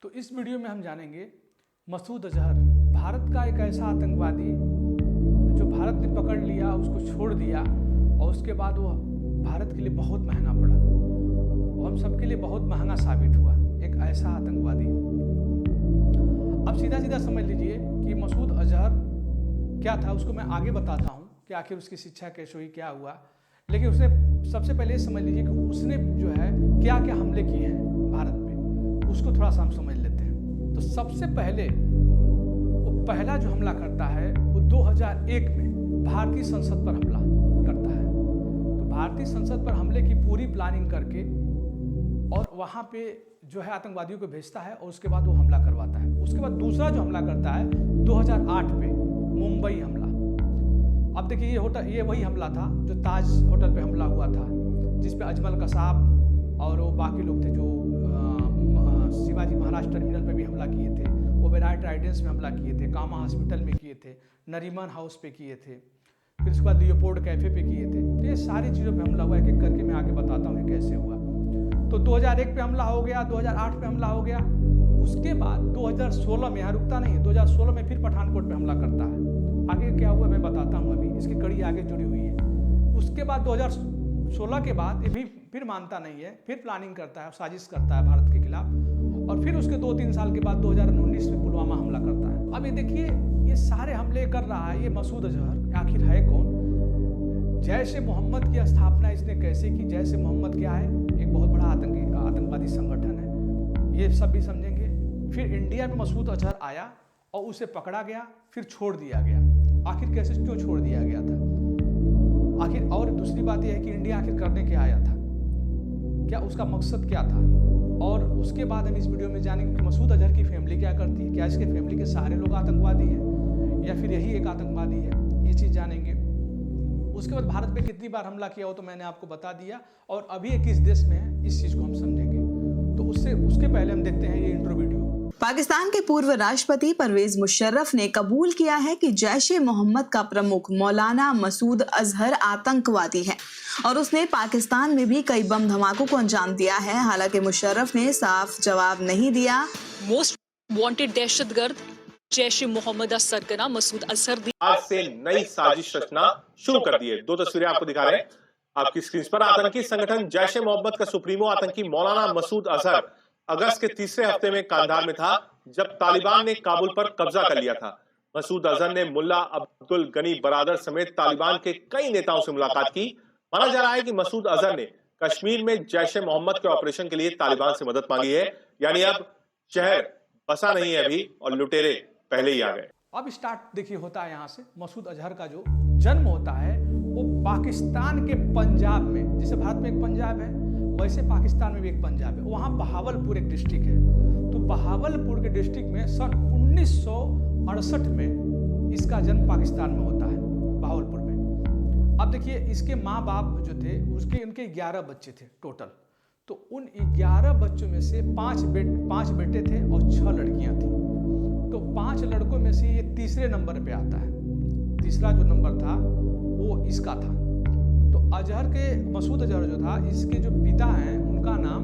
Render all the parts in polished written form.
तो इस वीडियो में हम जानेंगे मसूद अजहर भारत का एक ऐसा आतंकवादी जो भारत ने पकड़ लिया, उसको छोड़ दिया और उसके बाद वो भारत के लिए बहुत महंगा पड़ा और हम सबके लिए बहुत महंगा साबित हुआ। एक ऐसा आतंकवादी। अब सीधा सीधा समझ लीजिए कि मसूद अजहर क्या था, उसको मैं आगे बताता हूँ कि आखिर उसकी शिक्षा कैसे हुई, क्या हुआ। लेकिन उसने सबसे पहले समझ लीजिए कि उसने जो है क्या क्या हमले किए हैं भारत पे, उसको थोड़ा सा हम समझ लेते हैं। तो सबसे पहले वो पहला जो हमला करता है वो 2001 में भारतीय संसद पर हमला करता है। तो भारतीय संसद पर हमले की पूरी प्लानिंग करके और वहाँ पे जो है आतंकवादियों को भेजता है और उसके बाद वो हमला करवाता है। उसके बाद दूसरा जो हमला करता है 2008 पे मुंबई हमला। अब देखिए ये वही हमला था जो ताज होटल पे हमला हुआ था, जिसपे अजमल कसाब और वो बाकी लोग थे जो शिवाजी महाराज टर्मिनल पे भी हमला किए थे, ओबेरॉय ट्राइडेंस में हमला किए थे, कामा हॉस्पिटल में किए थे, नरीमन हाउस पे किए थे, फिर उसके बाद लियोपोल्ड कैफे पे किए थे। तो ये सारी चीज़ों पे हमला हुआ, एक एक करके मैं आगे बताता हूँ ये कैसे हुआ। तो 2001 पे हमला हो गया, 2008 पे हमला हो गया। उसके बाद 2016 में, यहाँ रुकता नहीं, 2016 में फिर पठानकोट पे हमला करता है। आगे क्या हुआ मैं बताता हूँ, अभी इसकी कड़ी आगे जुड़ी हुई है। उसके बाद 2016 के बाद ये भी फिर मानता नहीं है, फिर प्लानिंग करता है, साजिश करता है भारत के खिलाफ। और फिर उसके 2-3 साल के बाद 2019 में पुलवामा हमला करता है। अब ये देखिए ये सारे हमले कर रहा है ये मसूद अजहर आखिर है कौन? जैश ए मोहम्मद की स्थापना इसने कैसे की? जैश ए मोहम्मद क्या है? एक बहुत बड़ा आतंकवादी संगठन है, ये सब भी समझेंगे। फिर इंडिया में मसूद अजहर आया और उसे पकड़ा गया, फिर छोड़ दिया गया। आखिर कैसे, क्यों छोड़ दिया गया था आखिर? और दूसरी बात यह है कि इंडिया आखिर करने क्या आया था, क्या उसका मकसद क्या था? और उसके बाद हम इस वीडियो में जानेंगे कि मसूद अजहर की फैमिली क्या करती है, क्या इसके फैमिली के सारे लोग आतंकवादी हैं या फिर यही एक आतंकवादी है, ये चीज़ जानेंगे। उसके बाद भारत पे कितनी बार हमला किया हो तो मैंने आपको बता दिया, और अभी ये किस देश में है इस चीज़ को हम समझेंगे। तो उसके पहले हम देखते हैं ये इंट्रो वीडियो। पाकिस्तान के पूर्व राष्ट्रपति परवेज मुशर्रफ ने कबूल किया है कि जैश-ए-मोहम्मद का प्रमुख मौलाना मसूद अजहर आतंकवादी है और उसने पाकिस्तान में भी कई बम धमाकों को अंजाम दिया है। हालांकि मुशर्रफ ने साफ जवाब नहीं दिया। मोस्ट वांटेड दहशतगर्द जैश-ए-मोहम्मद सरगना मसूद अजहर आज से नई साजिश रचना शुरू कर दी है। 2 तस्वीरें आपको दिखा रहे हैं आपकी स्क्रीन पर। आतंकी संगठन जैश-ए-मोहम्मद का सुप्रीमो आतंकी मौलाना मसूद अजहर अगस्त के तीसरे हफ्ते में कांधार में था जब तालिबान ने काबुल पर कब्जा कर लिया था। मसूद अजहर ने मुल्ला अब्दुल गनी बरादर समेत तालिबान के कई नेताओं से मुलाकात की। माना जा रहा है कि मसूद अजहर ने कश्मीर में जैश-ए-मोहम्मद के ऑपरेशन के लिए तालिबान से मदद मांगी है। यानी अब शहर बसा नहीं है अभी और लुटेरे पहले ही आ गए। अब स्टार्ट देखिए होता है यहाँ से। मसूद अजहर का जो जन्म होता है वो पाकिस्तान के पंजाब में, जैसे भारत में एक पंजाब है वैसे पाकिस्तान में भी एक पंजाब है। वहाँ बहावलपुर एक डिस्ट्रिक्ट है। तो बहावलपुर के डिस्ट्रिक्ट में सन 1968 में इसका जन्म पाकिस्तान में होता है, बहावलपुर में। अब देखिए इसके माँ बाप जो थे उनके 11 बच्चे थे टोटल। तो उन 11 बच्चों में से 5 बेटे थे और 6 लड़कियाँ थी। तो 5 लड़कों में से ये तीसरे नंबर पे आता है। तीसरा जो नंबर था वो इसका था। तो अजहर के मसूद अजहर जो था, इसके जो पिता हैं उनका नाम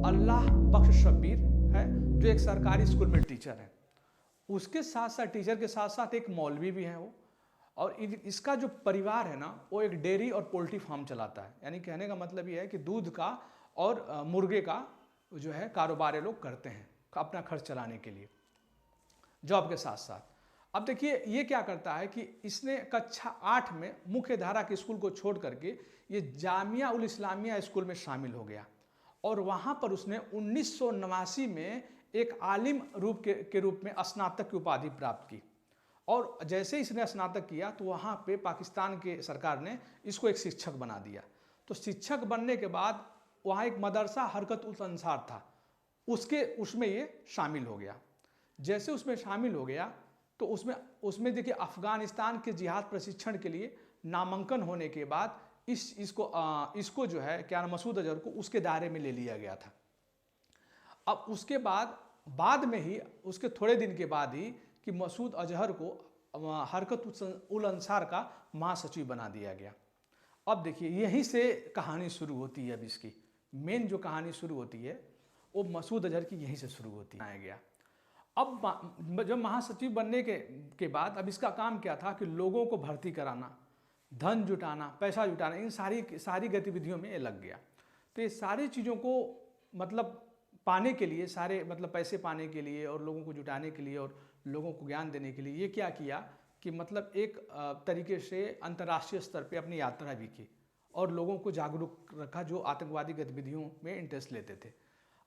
अल्लाह बख्श शब्बीर है, जो एक सरकारी स्कूल में टीचर है। उसके साथ साथ टीचर के साथ साथ एक मौलवी भी हैं वो। और इसका जो परिवार है ना वो एक डेयरी और पोल्ट्री फार्म चलाता है। यानी कहने का मतलब ये है कि दूध का और मुर्गे का जो है कारोबार ये लोग करते हैं अपना खर्च चलाने के लिए, जॉब के साथ साथ। अब देखिए ये क्या करता है कि इसने कक्षा 8 में मुख्य धारा के स्कूल को छोड़ करके ये जामिया उल इस्लामिया स्कूल में शामिल हो गया और वहाँ पर उसने 1989 में एक आलिम के रूप में स्नातक की उपाधि प्राप्त की। और जैसे ही इसने स्नातक किया तो वहाँ पे पाकिस्तान के सरकार ने इसको एक शिक्षक बना दिया। तो शिक्षक बनने के बाद वहाँ एक मदरसा हरकत उल अंसार था, उसमें ये शामिल हो गया। जैसे उसमें शामिल हो गया तो उसमें देखिए अफगानिस्तान के जिहाद प्रशिक्षण के लिए नामांकन होने के बाद इसको जो है क्या नाम, मसूद अजहर को उसके दायरे में ले लिया गया था। अब उसके बाद में ही उसके थोड़े दिन के बाद ही कि मसूद अजहर को हरकत उल अंसार का महासचिव बना दिया गया। अब देखिए यहीं से कहानी शुरू होती है। अब इसकी मेन जो कहानी शुरू होती है वो मसूद अजहर की यहीं से शुरू होती है गया। अब जब महासचिव बनने के बाद अब इसका काम क्या था कि लोगों को भर्ती कराना, धन जुटाना, पैसा जुटाना, इन सारी गतिविधियों में ये लग गया। तो ये सारी चीज़ों को मतलब पाने के लिए, सारे मतलब पैसे पाने के लिए और लोगों को जुटाने के लिए और लोगों को ज्ञान देने के लिए ये क्या किया कि मतलब एक तरीके से अंतर्राष्ट्रीय स्तर पे अपनी यात्रा भी की और लोगों को जागरूक रखा जो आतंकवादी गतिविधियों में इंटरेस्ट लेते थे।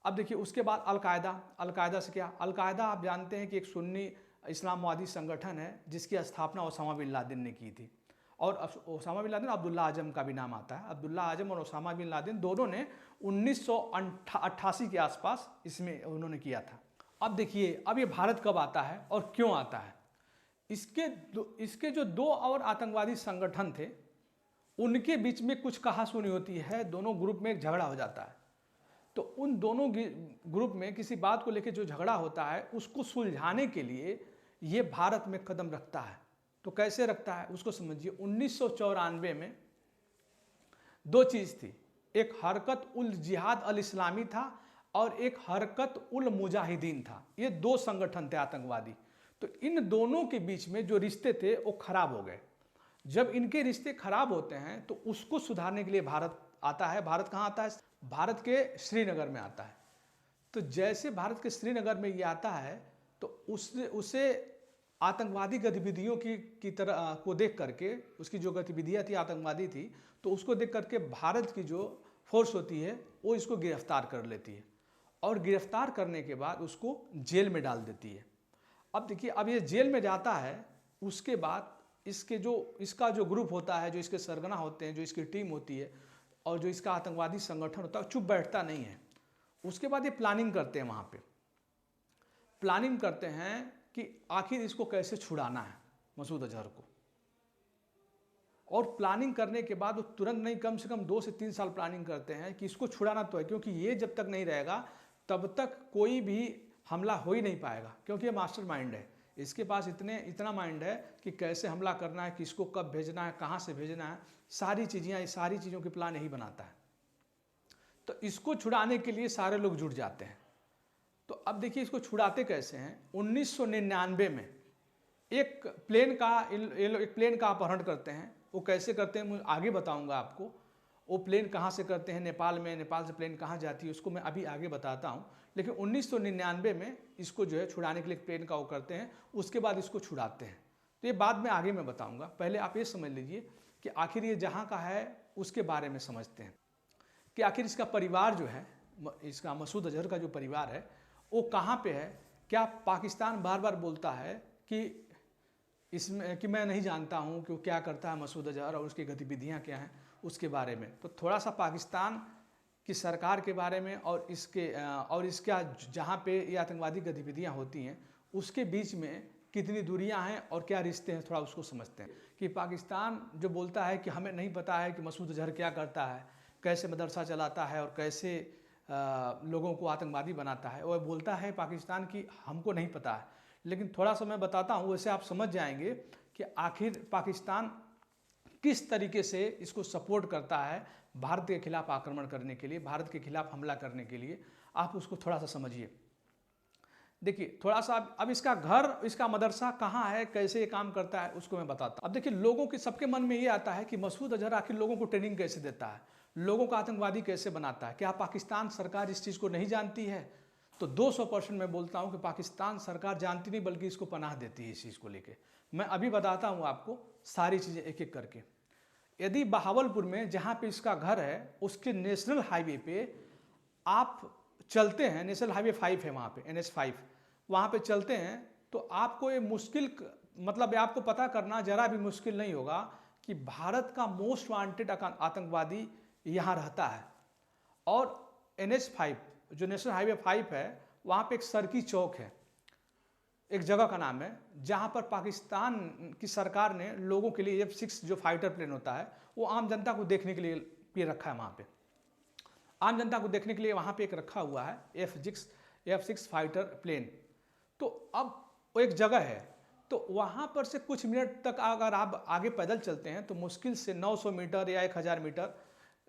अब देखिए उसके बाद अलकायदा से क्या, अलकायदा आप जानते हैं कि एक सुन्नी इस्लामवादी संगठन है जिसकी स्थापना ओसामा बिन लादेन ने की थी। और Osama bin Laden, Abdullah Azam का भी नाम आता है। अब्दुल्ला आजम और ओसामा बिन लादेन दोनों ने 1988 के आसपास इसमें उन्होंने किया था। अब देखिए अब ये भारत कब आता है और क्यों आता है। इसके जो दो और आतंकवादी संगठन थे उनके बीच में कुछ कहासुनी होती है, दोनों ग्रुप में एक झगड़ा हो जाता है। तो उन दोनों ग्रुप में किसी बात को लेकर जो झगड़ा होता है उसको सुलझाने के लिए ये भारत में कदम रखता है। तो कैसे रखता है उसको समझिए। 1994 में दो चीज़ थी, एक हरकत उल जिहाद अल इस्लामी था और एक हरकत उल मुजाहिदीन था। ये दो संगठन थे आतंकवादी। तो इन दोनों के बीच में जो रिश्ते थे वो खराब हो गए। जब इनके रिश्ते खराब होते हैं तो उसको सुधारने के लिए भारत आता है। भारत कहाँ आता है? भारत के श्रीनगर में आता है। तो जैसे भारत के श्रीनगर में ये आता है तो उसे आतंकवादी गतिविधियों की तरह को देख करके, उसकी जो गतिविधियाँ थी आतंकवादी थी, तो उसको देख करके भारत की जो फोर्स होती है वो इसको गिरफ्तार कर लेती है और गिरफ्तार करने के बाद उसको जेल में डाल देती है। अब देखिए अब ये जेल में जाता है, उसके बाद इसका जो ग्रुप होता है, जो इसके सरगना होते हैं, जो इसकी टीम होती है और जो इसका आतंकवादी संगठन होता है, चुप बैठता नहीं है। उसके बाद ये प्लानिंग करते हैं, वहाँ पे प्लानिंग करते हैं कि आखिर इसको कैसे छुड़ाना है मसूद अजहर को। और प्लानिंग करने के बाद वो तुरंत नहीं, कम से कम 2 से 3 साल प्लानिंग करते हैं कि इसको छुड़ाना तो है, क्योंकि ये जब तक नहीं रहेगा तब तक कोई भी हमला हो ही नहीं पाएगा, क्योंकि ये मास्टर माइंड है। इसके पास इतना माइंड है कि कैसे हमला करना है, किसको कब भेजना है, कहाँ से भेजना है, सारी चीज़ों की प्लान यही बनाता है। तो इसको छुड़ाने के लिए सारे लोग जुट जाते हैं। तो अब देखिए इसको छुड़ाते कैसे हैं। 1999 में एक प्लेन का अपहरण करते हैं। वो कैसे करते हैं मैं आगे बताऊंगा आपको। वो प्लेन कहाँ से करते हैं, नेपाल में, नेपाल से प्लेन कहाँ जाती है उसको मैं अभी आगे बताता हूँ। लेकिन 1999 में इसको जो है छुड़ाने के लिए प्लेन का वो करते हैं, उसके बाद इसको छुड़ाते हैं। तो ये बाद में आगे मैं बताऊँगा। पहले आप ये समझ लीजिए कि आखिर ये जहाँ का है उसके बारे में समझते हैं कि आखिर इसका परिवार जो है, इसका मसूद अजहर का जो परिवार है वो कहाँ पे है। क्या पाकिस्तान बार बार बोलता है कि मैं नहीं जानता हूँ कि वो क्या करता है मसूद अजहर और उसकी गतिविधियाँ क्या हैं उसके बारे में। तो थोड़ा सा पाकिस्तान की सरकार के बारे में और इसका जहाँ पे ये आतंकवादी गतिविधियाँ होती हैं उसके बीच में कितनी दूरियाँ हैं और क्या रिश्ते हैं, थोड़ा उसको समझते हैं। कि पाकिस्तान जो बोलता है कि हमें नहीं पता है कि मसूद अजहर क्या करता है, कैसे मदरसा चलाता है और कैसे लोगों को आतंकवादी बनाता है, वह बोलता है पाकिस्तान की हमको नहीं पता है। लेकिन थोड़ा सा मैं बताता हूँ, वैसे आप समझ जाएंगे कि आखिर पाकिस्तान किस तरीके से इसको सपोर्ट करता है भारत के खिलाफ आक्रमण करने के लिए, भारत के खिलाफ हमला करने के लिए। आप उसको थोड़ा सा समझिए। देखिए थोड़ा सा अब इसका घर, इसका मदरसा कहाँ है, कैसे ये काम करता है उसको मैं बताता हूँ। अब देखिए लोगों के सबके मन में ये आता है कि मसूद अजहर आखिर लोगों को ट्रेनिंग कैसे देता है, लोगों को आतंकवादी कैसे बनाता है। क्या पाकिस्तान सरकार इस चीज़ को नहीं जानती है? तो 200% मैं बोलता हूँ कि पाकिस्तान सरकार जानती नहीं बल्कि इसको पनाह देती है इस चीज़ को लेके। मैं अभी बताता हूँ आपको सारी चीज़ें एक एक करके। यदि बहावलपुर में जहाँ पे इसका घर है उसके नेशनल हाईवे पे आप चलते हैं, नेशनल हाईवे 5 है वहाँ पे, NH5, वहाँ पे चलते हैं तो आपको ये मुश्किल, मतलब आपको पता करना ज़रा भी मुश्किल नहीं होगा कि भारत का मोस्ट वांटेड आतंकवादी यहाँ रहता है। और NH5 जो नेशनल हाईवे 5 है वहाँ पे एक सरकी चौक है, एक जगह का नाम है, जहाँ पर पाकिस्तान की सरकार ने लोगों के लिए F-6 जो फाइटर प्लेन होता है वो आम जनता को देखने के लिए रखा है। वहाँ पे आम जनता को देखने के लिए वहाँ पे एक रखा हुआ है F-6 फाइटर प्लेन। तो अब वो एक जगह है, तो वहाँ पर से कुछ मिनट तक अगर आप आगे पैदल चलते हैं तो मुश्किल से 900 मीटर या 1000 मीटर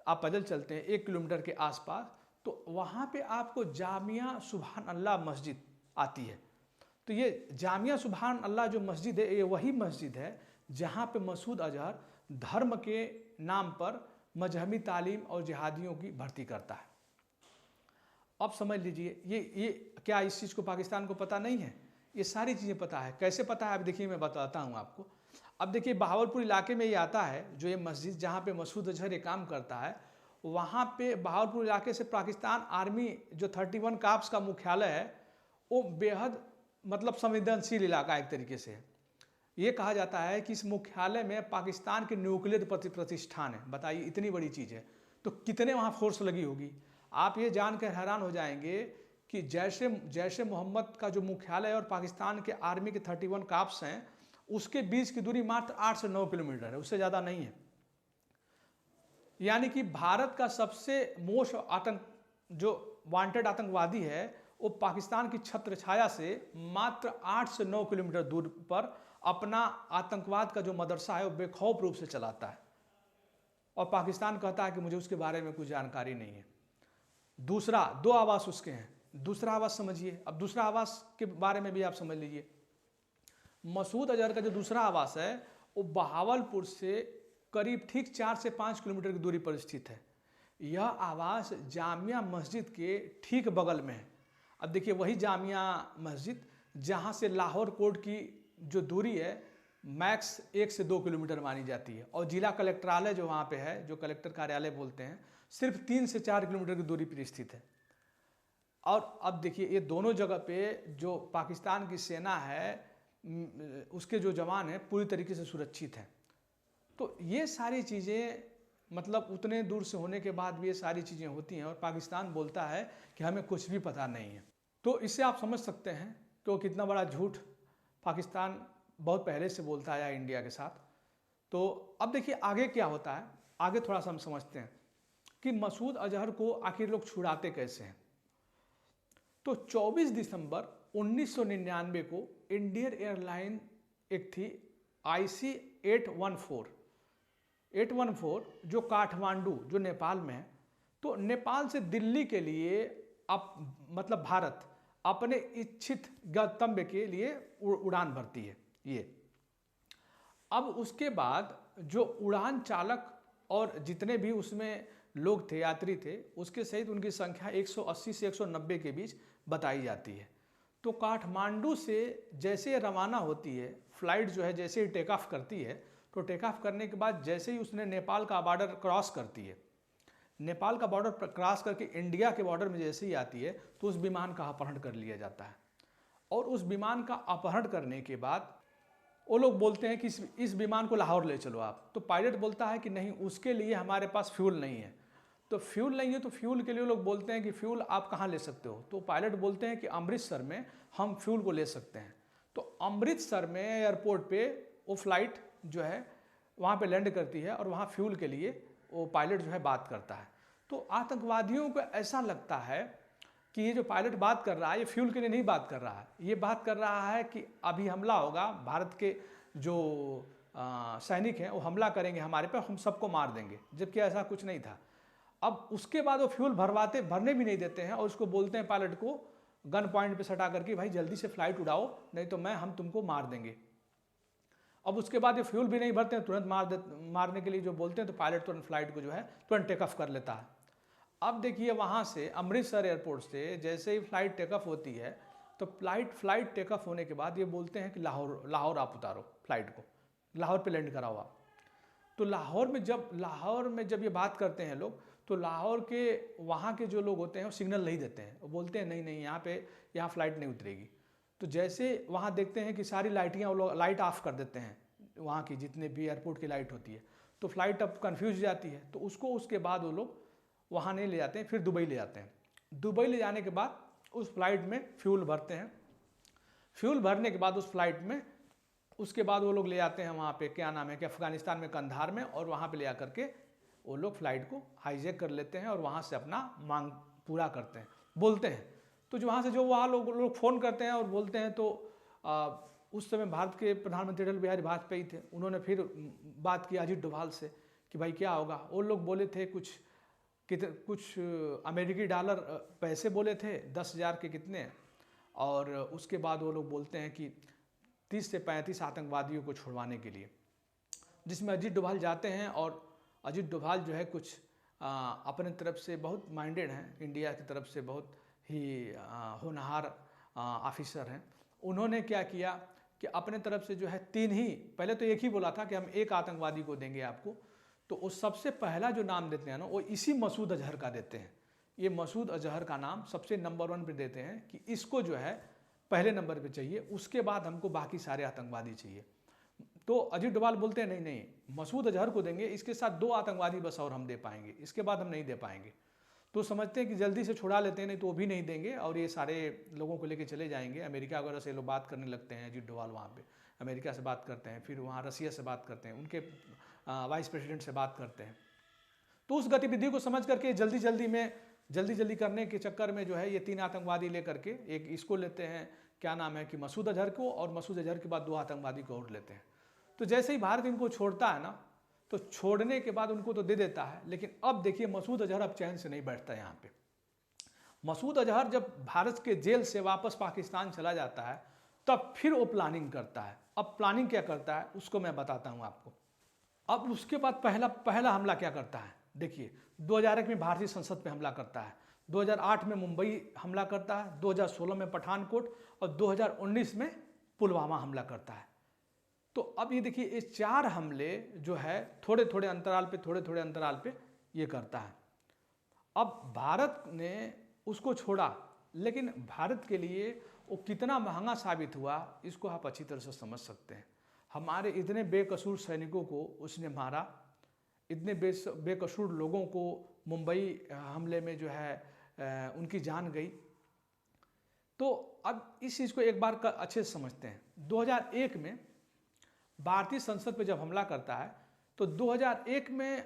आप पैदल चलते हैं, 1 किलोमीटर के आसपास, तो वहाँ पे आपको जामिया सुबहान अल्लाह मस्जिद आती है। तो ये जामिया सुबहान अल्लाह जो मस्जिद है, ये वही मस्जिद है जहाँ पे मसूद अजहर धर्म के नाम पर मजहबी तालीम और जिहादियों की भर्ती करता है। अब समझ लीजिए, ये क्या इस चीज़ को पाकिस्तान को पता नहीं है? ये सारी चीज़ें पता है। कैसे पता है? अब देखिए मैं बताता हूँ आपको। अब देखिए बहावलपुर इलाके में ये आता है, जो ये मस्जिद जहाँ पे मसूद अजहर ये काम करता है, वहाँ पे बहावलपुर इलाके से पाकिस्तान आर्मी जो 31 काप्स का मुख्यालय है, वो बेहद मतलब संवेदनशील इलाका एक तरीके से है। ये कहा जाता है कि इस मुख्यालय में पाकिस्तान के न्यूक्लियर प्रतिष्ठान है। बताइए, इतनी बड़ी चीज़ है तो कितने वहाँ फोर्स लगी होगी। आप ये जानकर हैरान हो जाएंगे कि जैश मोहम्मद का जो मुख्यालय है और पाकिस्तान के आर्मी के 31 काप्स हैं, उसके बीच की दूरी मात्र 8 से 9 किलोमीटर है, उससे ज़्यादा नहीं है। यानी कि भारत का सबसे मोस्ट जो वांटेड आतंकवादी है, वो पाकिस्तान की छत्र छाया से मात्र 8 से 9 किलोमीटर दूर पर अपना आतंकवाद का जो मदरसा है वो बेखौफ रूप से चलाता है, और पाकिस्तान कहता है कि मुझे उसके बारे में कुछ जानकारी नहीं है। दूसरा, 2 आवास उसके हैं। दूसरा आवास समझिए। अब दूसरा आवास के बारे में भी आप समझ लीजिए। मसूद अजहर का जो दूसरा आवास है वो बहावलपुर से करीब ठीक 4 से 5 किलोमीटर की दूरी पर स्थित है। यह आवास जामिया मस्जिद के ठीक बगल में है। अब देखिए, वही जामिया मस्जिद जहाँ से लाहौर कोर्ट की जो दूरी है मैक्स 1 से 2 किलोमीटर मानी जाती है, और जिला कलेक्टरालय जो वहाँ पे है, जो कलेक्टर कार्यालय बोलते हैं, सिर्फ 3 से 4 किलोमीटर की दूरी पर स्थित है। और अब देखिए, ये दोनों जगह पे जो पाकिस्तान की सेना है, उसके जो जवान हैं पूरी तरीके से सुरक्षित हैं। तो ये सारी चीज़ें मतलब उतने दूर से होने के बाद भी ये सारी चीज़ें होती हैं, और पाकिस्तान बोलता है कि हमें कुछ भी पता नहीं है। तो इससे आप समझ सकते हैं कि वो कितना बड़ा झूठ पाकिस्तान बहुत पहले से बोलता आया इंडिया के साथ। तो अब देखिए आगे क्या होता है, आगे थोड़ा सा हम समझते हैं कि मसूद अजहर को आखिर लोग छुड़ाते कैसे हैं। तो 24 दिसंबर 1999 को इंडियन एयरलाइन एक थी IC 814 जो काठमांडू जो नेपाल में है, तो नेपाल से दिल्ली के लिए मतलब भारत अपने इच्छित गंतव्य के लिए उड़ान भरती है ये। अब उसके बाद जो उड़ान चालक और जितने भी उसमें लोग थे, यात्री थे, उसके सहित उनकी संख्या 180 से 190 के बीच बताई जाती है। तो काठमांडू से जैसे रवाना होती है फ्लाइट, जो है जैसे ही टेक ऑफ करती है, तो टेक ऑफ करने के बाद जैसे ही उसने नेपाल का बॉर्डर क्रॉस करती है, नेपाल का बॉर्डर क्रॉस करके इंडिया के बॉर्डर में जैसे ही आती है, तो उस विमान का अपहरण कर लिया जाता है। और उस विमान का अपहरण करने के बाद वो लोग बोलते हैं कि इस विमान को लाहौर ले चलो आप। तो पायलट बोलता है कि नहीं, उसके लिए हमारे पास फ्यूल नहीं है। तो फ्यूल नहीं है तो फ्यूल के लिए लोग बोलते हैं कि फ्यूल आप कहाँ ले सकते हो। तो पायलट बोलते हैं कि अमृतसर में हम फ्यूल को ले सकते हैं। तो अमृतसर में एयरपोर्ट पे वो फ्लाइट जो है वहाँ पे लैंड करती है, और वहाँ फ्यूल के लिए वो पायलट जो है बात करता है। तो आतंकवादियों को ऐसा लगता है कि ये जो पायलट बात कर रहा है ये फ्यूल के लिए नहीं बात कर रहा है, ये बात कर रहा है कि अभी हमला होगा, भारत के जो सैनिक हैं वो हमला करेंगे हमारे पे, हम सबको मार देंगे, जबकि ऐसा कुछ नहीं था। अब उसके बाद वो फ्यूल भरने भी नहीं देते हैं, और उसको बोलते हैं पायलट को गन पॉइंट पे सटा करके, भाई जल्दी से फ्लाइट उड़ाओ नहीं तो हम तुमको मार देंगे। अब उसके बाद ये फ्यूल भी नहीं भरते हैं, तुरंत मारने के लिए जो बोलते हैं, तो पायलट तुरंत फ्लाइट को जो है तुरंत टेक ऑफ कर लेता है। अब देखिए वहाँ से अमृतसर एयरपोर्ट से जैसे ही फ्लाइट टेक ऑफ होती है, तो फ्लाइट टेक ऑफ होने के बाद ये बोलते हैं कि लाहौर आप उतारो फ्लाइट को, लाहौर पे लैंड कराओ आप। तो लाहौर में जब ये बात करते हैं लोग, तो लाहौर के वहाँ के जो लोग होते हैं वो सिग्नल नहीं देते हैं, वो बोलते हैं नहीं यहाँ फ्लाइट नहीं उतरेगी। तो जैसे वहाँ देखते हैं कि सारी लाइटियाँ वो लोग लाइट ऑफ कर देते हैं, वहाँ की जितने भी एयरपोर्ट की लाइट होती है, तो फ्लाइट अब कन्फ्यूज जाती है। तो उसके बाद वो लोग वहाँ नहीं ले जाते हैं, फिर दुबई ले जाते हैं। दुबई ले जाने के बाद उस फ्लाइट में फ्यूल भरते हैं। फ्यूल भरने के बाद उस फ्लाइट में उसके बाद वो लोग ले जाते हैं वहाँ पे, क्या नाम है कि अफगानिस्तान में कंधार में, और वहाँ पे ले आकर के वो लोग फ्लाइट को हाईजैक कर लेते हैं और वहाँ से अपना मांग पूरा करते हैं, बोलते हैं। तो जो वहाँ से जो वहाँ लोग फ़ोन करते हैं और बोलते हैं, तो उस समय भारत के प्रधानमंत्री अटल बिहारी वाजपेयी थे, उन्होंने फिर बात की अजीत डोभाल से कि भाई क्या होगा। वो लोग बोले थे कुछ कुछ अमेरिकी डॉलर पैसे बोले थे, 10,000 के कितने, और उसके बाद वो लोग बोलते हैं कि 30 से 35 आतंकवादियों को छुड़वाने के लिए, जिसमें अजीत डोभाल जाते हैं। और अजीत डोभाल जो है कुछ अपने तरफ से बहुत माइंडेड हैं, इंडिया की तरफ से बहुत ही होनहार ऑफिसर हैं। उन्होंने क्या किया कि अपने तरफ से जो है 3 ही, पहले तो एक ही बोला था कि हम 1 आतंकवादी को देंगे आपको, तो वो सबसे पहला जो नाम देते हैं ना वो इसी मसूद अजहर का देते हैं। ये मसूद अजहर का नाम सबसे नंबर 1 पे देते हैं कि इसको जो है पहले नंबर पे चाहिए, उसके बाद हमको बाकी सारे आतंकवादी चाहिए। तो अजीत डोभाल बोलते हैं नहीं नहीं, मसूद अजहर को देंगे, इसके साथ 2 आतंकवादी बस और हम दे पाएंगे, इसके बाद हम नहीं दे पाएंगे। तो समझते हैं कि जल्दी से छुड़ा लेते हैं, नहीं तो वो भी नहीं देंगे और ये सारे लोगों को लेके चले जाएंगे। अमेरिका वगैरह से लोग बात करने लगते हैं, अजीत डोभाल वहाँ पे अमेरिका से बात करते हैं, फिर वहाँ रसिया से बात करते हैं, उनके वाइस प्रेसिडेंट से बात करते हैं। तो उस गतिविधि को समझ करके जल्दी करने के चक्कर में जो है ये 3 आतंकवादी लेकर के, एक इसको लेते हैं, क्या नाम है कि मसूद अजहर को, और मसूद अजहर के बाद 2 आतंकवादी को और लेते हैं। तो जैसे ही भारत इनको छोड़ता है ना, तो छोड़ने के बाद उनको तो दे देता है, लेकिन अब देखिए मसूद अजहर अब चैन से नहीं बैठता है यहाँ पे। मसूद अजहर जब भारत के जेल से वापस पाकिस्तान चला जाता है तब फिर वो प्लानिंग करता है। अब प्लानिंग क्या करता है उसको मैं बताता हूँ आपको। अब उसके बाद पहला हमला क्या करता है, देखिए 2001 में भारतीय संसद पे हमला करता है, 2008 में मुंबई हमला करता है, 2016 में पठानकोट और 2019 में पुलवामा हमला करता है। तो अब ये देखिए ये 4 हमले जो है थोड़े थोड़े अंतराल पे ये करता है। अब भारत ने उसको छोड़ा, लेकिन भारत के लिए वो कितना महंगा साबित हुआ इसको आप अच्छी तरह से समझ सकते हैं। हमारे इतने बेकसूर सैनिकों को उसने मारा, इतने बेकसूर लोगों को मुंबई हमले में जो है उनकी जान गई। तो अब इस चीज़ को एक बार अच्छे से समझते हैं। 2001 में भारतीय संसद पे जब हमला करता है तो 2001 में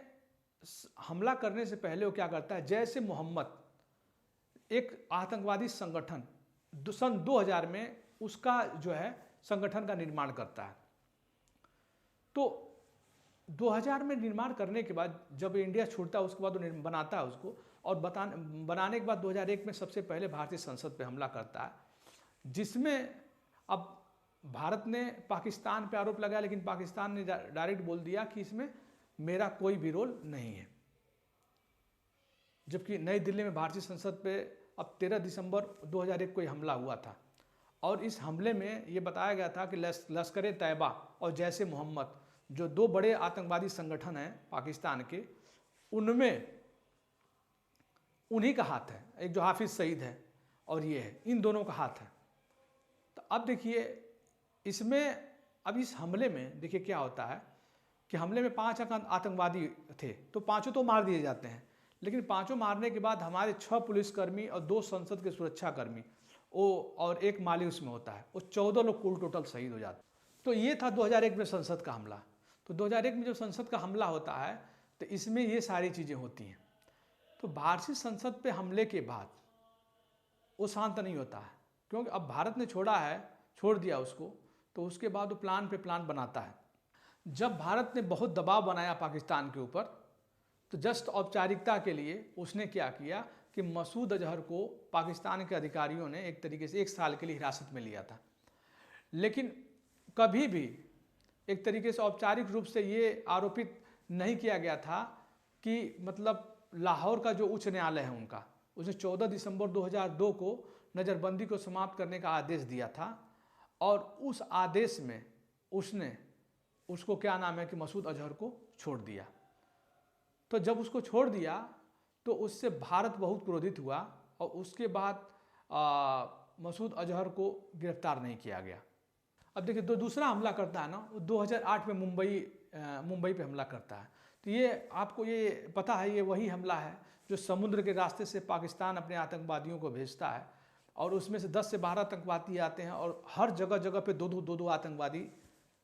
हमला करने से पहले वो क्या करता है, जैश ए मोहम्मद एक आतंकवादी संगठन सन 2000 में उसका जो है संगठन का निर्माण करता है। तो 2000 में निर्माण करने के बाद जब इंडिया छूटता है उसके बाद वो बनाता है उसको, और बनाने के बाद 2001 में सबसे पहले भारतीय संसद पे हमला करता है, जिसमें अब भारत ने पाकिस्तान पे आरोप लगाया, लेकिन पाकिस्तान ने डायरेक्ट बोल दिया कि इसमें मेरा कोई भी रोल नहीं है। जबकि नई दिल्ली में भारतीय संसद पे अब 13 दिसंबर 2001 को ये हमला हुआ था, और इस हमले में ये बताया गया था कि लश्कर-ए-तैयबा और जैश ए मोहम्मद जो 2 बड़े आतंकवादी संगठन हैं पाकिस्तान के, उनमें उन्हीं का हाथ है। एक जो हाफिज सईद है और ये है, इन दोनों का हाथ है। तो अब देखिए इसमें, अब इस हमले में देखिए क्या होता है कि हमले में 5 आतंकवादी थे, तो 5 तो मार दिए जाते हैं, लेकिन 5 मारने के बाद हमारे 6 पुलिसकर्मी और 2 संसद के सुरक्षाकर्मी और 1 माली उसमें होता है, वो 14 लोग कुल टोटल शहीद हो जाते। तो ये था 2001 में संसद का हमला। तो 2001 में जब संसद का हमला होता है तो इसमें ये सारी चीज़ें होती हैं। तो भारतीय संसद पे हमले के बाद वो शांत नहीं होता है, क्योंकि अब भारत ने छोड़ दिया उसको, तो उसके बाद वो प्लान पे प्लान बनाता है। जब भारत ने बहुत दबाव बनाया पाकिस्तान के ऊपर, तो जस्ट औपचारिकता के लिए उसने क्या किया कि मसूद अजहर को पाकिस्तान के अधिकारियों ने एक तरीके से 1 साल के लिए हिरासत में लिया था। लेकिन कभी भी एक तरीके से औपचारिक रूप से ये आरोपित नहीं किया गया था कि मतलब लाहौर का जो उच्च न्यायालय है उनका, उसने 14 दिसंबर 2002 को नज़रबंदी को समाप्त करने का आदेश दिया था, और उस आदेश में उसने उसको क्या नाम है कि मसूद अजहर को छोड़ दिया। तो जब उसको छोड़ दिया तो उससे भारत बहुत क्रोधित हुआ, और उसके बाद मसूद अजहर को गिरफ्तार नहीं किया गया। अब देखिए दूसरा हमला करता है ना, वो 2008 में मुंबई पे हमला करता है। तो ये आपको ये पता है, ये वही हमला है जो समुद्र के रास्ते से पाकिस्तान अपने आतंकवादियों को भेजता है, और उसमें से 10 से 12 आतंकवादी आते हैं, और हर जगह पे दो आतंकवादी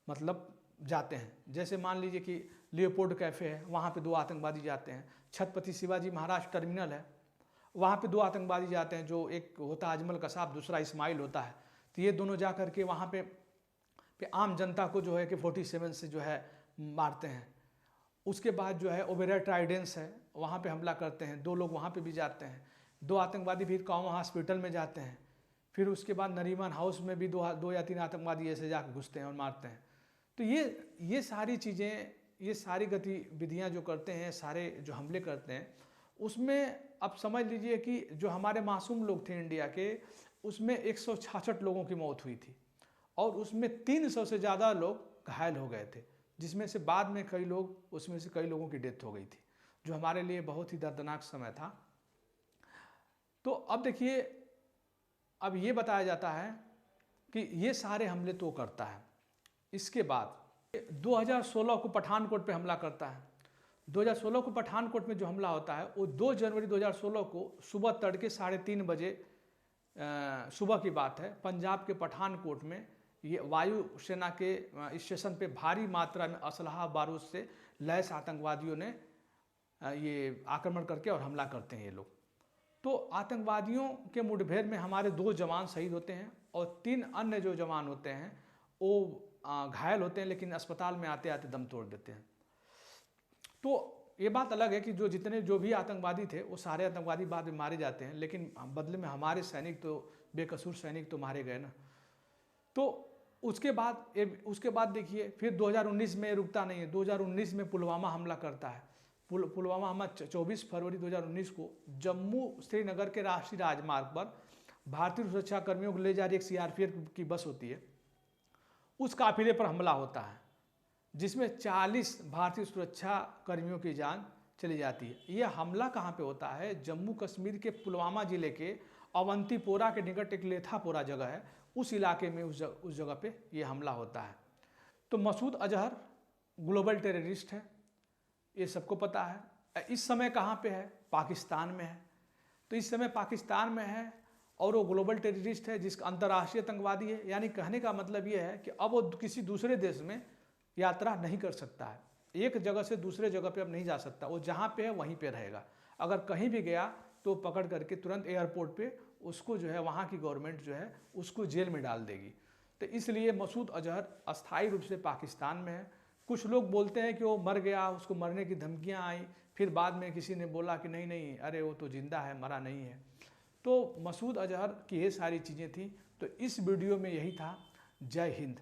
मतलब जाते हैं। जैसे मान लीजिए कि लियोपोल्ड कैफ़े है, वहाँ पे 2 आतंकवादी जाते हैं। छत्रपति शिवाजी महाराज टर्मिनल है, वहाँ पे 2 आतंकवादी जाते हैं, जो एक होता है अजमल कसाब, दूसरा इस्माइल होता है। तो ये दोनों जा करके वहाँ पे आम जनता को जो है कि 47 से जो है मारते हैं। उसके बाद जो है ओबेरा ट्राइडेंस है, वहाँ पे हमला करते हैं, 2 लोग वहाँ पे भी जाते हैं, 2 आतंकवादी फिर कामा हॉस्पिटल में जाते हैं, फिर उसके बाद नरीमन हाउस में भी 2 या 3 आतंकवादी ऐसे जाकर घुसते हैं और मारते हैं। तो ये सारी चीज़ें, ये सारी गतिविधियाँ जो करते हैं, सारे जो हमले करते हैं, उसमें अब समझ लीजिए कि जो हमारे मासूम लोग थे इंडिया के, उसमें 166 लोगों की मौत हुई थी और उसमें 300 से ज़्यादा लोग घायल हो गए थे, जिसमें से बाद में उसमें से कई लोगों की डेथ हो गई थी, जो हमारे लिए बहुत ही दर्दनाक समय था। तो अब देखिए, अब ये बताया जाता है कि ये सारे हमले तो करता है। इसके बाद 2016 को पठानकोट पे हमला करता है। 2016 को पठानकोट में जो हमला होता है वो 2 जनवरी 2016 को सुबह तड़के 3:30 बजे सुबह की बात है, पंजाब के पठानकोट में ये वायुसेना के स्टेशन पे भारी मात्रा में असलहा बारूद से लैस आतंकवादियों ने ये आक्रमण करके और हमला करते हैं ये लोग। तो आतंकवादियों के मुठभेड़ में हमारे 2 जवान शहीद होते हैं और 3 अन्य जो जवान होते हैं वो घायल होते हैं, लेकिन अस्पताल में आते आते दम तोड़ देते हैं। तो ये बात अलग है कि जो भी आतंकवादी थे वो सारे आतंकवादी बाद में मारे जाते हैं, लेकिन बदले में हमारे सैनिक तो, बेकसूर सैनिक तो मारे गए ना। तो उसके बाद देखिए फिर 2019 में रुकता नहीं है। 2019 में पुलवामा हमला करता है। पुलवामा हमला 24 फरवरी 2019 को जम्मू श्रीनगर के राष्ट्रीय राजमार्ग पर भारतीय सुरक्षा कर्मियों को ले जा रही एक सीआरपीएफ की बस होती है, उस काफिले पर हमला होता है, जिसमें 40 भारतीय सुरक्षा कर्मियों की जान चली जाती है। यह हमला कहाँ पे होता है? जम्मू कश्मीर के पुलवामा जिले के अवंतीपोरा के निकट एक लेथापोरा जगह है, उस इलाके में उस जगह पे ये हमला होता है। तो मसूद अजहर ग्लोबल टेररिस्ट है, ये सबको पता है। इस समय कहाँ पे है? पाकिस्तान में है। तो इस समय पाकिस्तान में है और वो ग्लोबल टेररिस्ट है, जिसका अंतर्राष्ट्रीय आतंकवादी है। यानी कहने का मतलब ये है कि अब वो किसी दूसरे देश में यात्रा नहीं कर सकता है, एक जगह से दूसरे जगह पे अब नहीं जा सकता, वो जहाँ पे है वहीं पे रहेगा। अगर कहीं भी गया तो पकड़ करके तुरंत एयरपोर्ट पे उसको जो है वहाँ की गवर्नमेंट जो है उसको जेल में डाल देगी। तो इसलिए मसूद अजहर अस्थायी रूप से पाकिस्तान में है। कुछ लोग बोलते हैं कि वो मर गया, उसको मरने की धमकियाँ आई, फिर बाद में किसी ने बोला कि नहीं नहीं, अरे वो तो जिंदा है, मरा नहीं है। तो मसूद अजहर की ये सारी चीज़ें थी। तो इस वीडियो में यही था। जय हिंद।